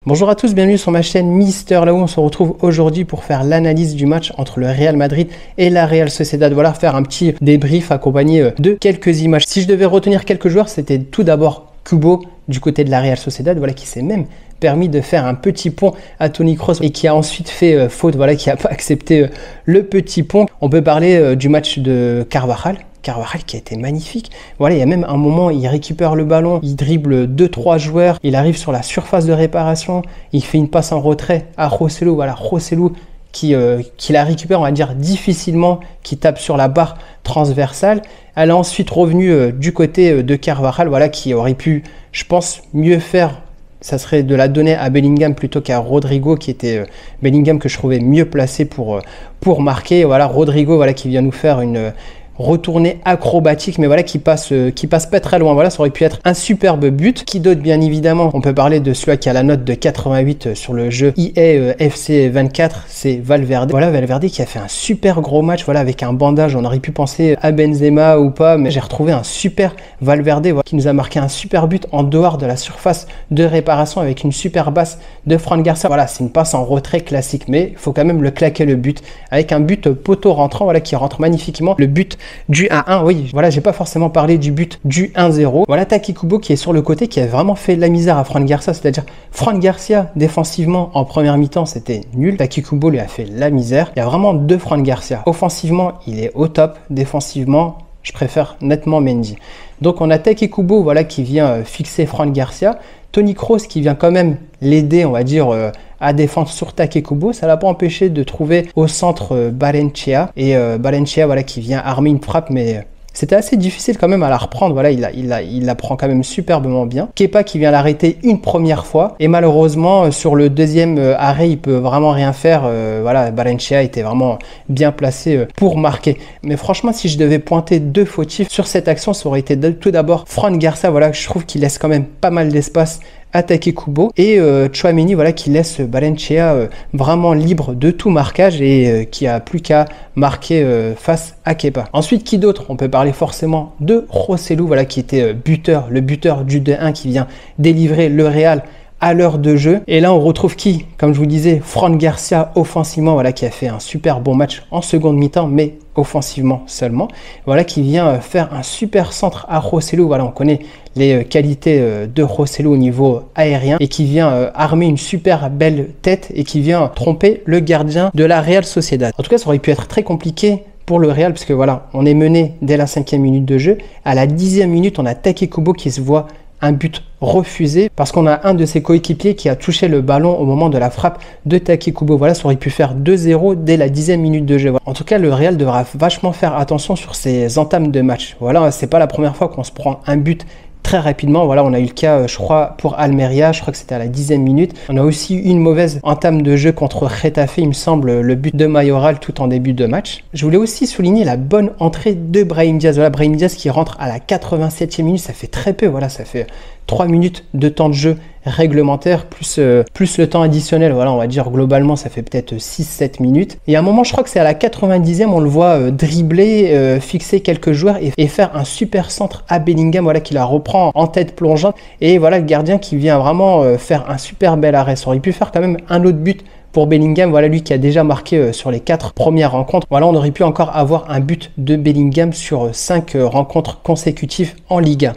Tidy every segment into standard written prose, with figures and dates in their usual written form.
Bonjour à tous, bienvenue sur ma chaîne Mister, là où on se retrouve aujourd'hui pour faire l'analyse du match entre le Real Madrid et la Real Sociedad. Voilà, faire un petit débrief accompagné de quelques images. Si je devais retenir quelques joueurs, c'était tout d'abord Kubo du côté de la Real Sociedad, voilà, qui s'est même permis de faire un petit pont à Toni Kroos et qui a ensuite fait faute, voilà, qui n'a pas accepté le petit pont. On peut parler du match de Carvajal qui a été magnifique. Voilà, il y a même un moment, il récupère le ballon, il dribble 2-3 joueurs, il arrive sur la surface de réparation, il fait une passe en retrait à Joselu, voilà, Joselu qui la récupère, on va dire, difficilement, qui tape sur la barre transversale. Elle est ensuite revenue du côté de Carvajal, voilà, qui aurait pu, je pense, mieux faire. Ça serait de la donner à Bellingham plutôt qu'à Rodrigo, qui était Bellingham que je trouvais mieux placé pour marquer. Voilà, Rodrigo, voilà, qui vient nous faire une retournée acrobatique, mais voilà, qui passe pas très loin. Voilà, ça aurait pu être un superbe but. Qui d'autre, bien évidemment, on peut parler de celui qui a la note de 88 sur le jeu EA FC 24, c'est Valverde. Voilà, Valverde qui a fait un super gros match, voilà, avec un bandage. On aurait pu penser à Benzema ou pas, mais j'ai retrouvé un super Valverde, voilà, qui nous a marqué un super but en dehors de la surface de réparation avec une super basse de Fran Garcia. Voilà, c'est une passe en retrait classique, mais il faut quand même le claquer, le but, avec un but poteau rentrant, voilà, qui rentre magnifiquement. Le but du 1-1, oui, voilà, j'ai pas forcément parlé du but du 1-0. Voilà, Taki Kubo qui est sur le côté, qui a vraiment fait la misère à Fran Garcia, c'est-à-dire Fran Garcia défensivement en première mi-temps c'était nul, Taki Kubo lui a fait la misère. Il y a vraiment deux Fran Garcia. Offensivement, il est au top, défensivement, je préfère nettement Mendy. Donc on a Taki Kubo, voilà, qui vient fixer Fran Garcia. Toni Kroos qui vient quand même l'aider, on va dire, à défendre sur Taki Kubo. Ça l'a pas empêché de trouver au centre Barrenechea. Et Barrenechea, voilà, qui vient armer une frappe, mais c'était assez difficile quand même à la reprendre. Voilà, il la prend quand même superbement bien. Kepa qui vient l'arrêter une première fois. Et malheureusement, sur le deuxième arrêt, il peut vraiment rien faire. Voilà, Barrenechea était vraiment bien placé pour marquer. Mais franchement, si je devais pointer deux fautifs sur cette action, ça aurait été tout d'abord Fran Garcia, voilà, je trouve qu'il laisse quand même pas mal d'espace à Taki Kubo, et Tchouaméni, voilà, qui laisse Barrenechea vraiment libre de tout marquage et qui a plus qu'à marquer face à Kepa. Ensuite, qui d'autre? On peut parler forcément de Joselu, voilà, qui était le buteur du 2-1, qui vient délivrer le Real à l'heure de jeu. Et là, on retrouve qui? Comme je vous disais, Fran Garcia offensivement, voilà, qui a fait un super bon match en seconde mi-temps, mais offensivement seulement. Voilà, qui vient faire un super centre à Joselu. Voilà, on connaît les qualités de Joselu au niveau aérien, et qui vient armer une super belle tête et qui vient tromper le gardien de la Real Sociedad. En tout cas, ça aurait pu être très compliqué pour le Real, parce que voilà, on est mené dès la 5e minute de jeu. À la 10e minute, on a Taki Kubo qui se voit un but refusé parce qu'on a un de ses coéquipiers qui a touché le ballon au moment de la frappe de Taki Kubo. Voilà, ça aurait pu faire 2-0 dès la 10e minute de jeu. En tout cas, le Real devra vachement faire attention sur ses entames de match. Voilà, c'est pas la première fois qu'on se prend un but très rapidement. Voilà, on a eu le cas, je crois, pour Almeria, je crois que c'était à la 10e minute. On a aussi eu une mauvaise entame de jeu contre Getafe, il me semble, le but de Mayoral tout en début de match. Je voulais aussi souligner la bonne entrée de Brahim Diaz. Voilà, Brahim Diaz qui rentre à la 87e minute, ça fait très peu, voilà, ça fait 3 minutes de temps de jeu réglementaire, plus le temps additionnel. Voilà, on va dire globalement, ça fait peut-être 6-7 minutes. Et à un moment, je crois que c'est à la 90e, on le voit dribbler, fixer quelques joueurs et faire un super centre à Bellingham, voilà, qui la reprend en tête plongeante. Et voilà, le gardien qui vient vraiment faire un super bel arrêt. Ça aurait pu faire quand même un autre but pour Bellingham, voilà, lui qui a déjà marqué sur les 4 premières rencontres. Voilà, on aurait pu encore avoir un but de Bellingham sur 5 rencontres consécutives en Ligue 1.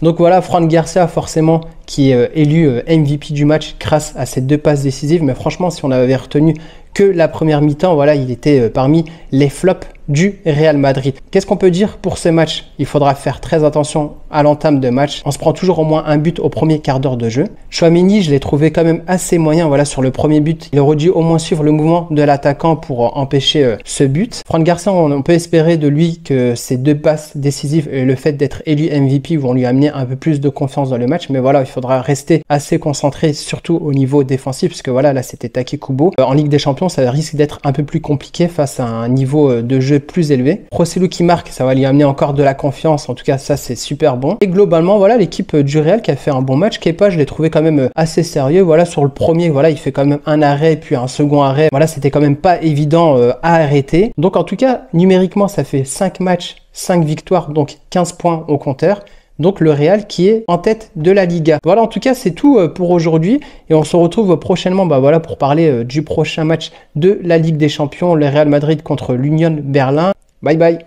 Donc voilà, Fran Garcia forcément qui est élu MVP du match grâce à ces 2 passes décisives. Mais franchement, si on avait retenu que la première mi-temps, voilà, il était parmi les flops du Real Madrid. Qu'est-ce qu'on peut dire pour ce match? Il faudra faire très attention à l'entame de match. On se prend toujours au moins un but au premier quart d'heure de jeu. Tchouaméni, je l'ai trouvé quand même assez moyen, voilà, sur le premier but. Il aurait dû au moins suivre le mouvement de l'attaquant pour empêcher ce but. Fran Garcia, on peut espérer de lui que ces 2 passes décisives et le fait d'être élu MVP vont lui amener un peu plus de confiance dans le match. Mais voilà, il faudra rester assez concentré, surtout au niveau défensif, parce que voilà, là c'était Taki Kubo. En Ligue des Champions, ça risque d'être un peu plus compliqué face à un niveau de jeu plus élevé. Joselu qui marque, ça va lui amener encore de la confiance. En tout cas, ça c'est super bon. Et globalement, voilà, l'équipe du Real qui a fait un bon match. Kepa, je l'ai trouvé quand même assez sérieux. Voilà, sur le premier, voilà, il fait quand même un arrêt puis un second arrêt. Voilà, c'était quand même pas évident à arrêter. Donc en tout cas, numériquement, ça fait 5 matchs, 5 victoires, donc 15 points au compteur. donc le Real qui est en tête de la Liga. Voilà, en tout cas, c'est tout pour aujourd'hui et on se retrouve prochainement voilà, pour parler du prochain match de la Ligue des Champions, le Real Madrid contre l'Union Berlin. Bye bye.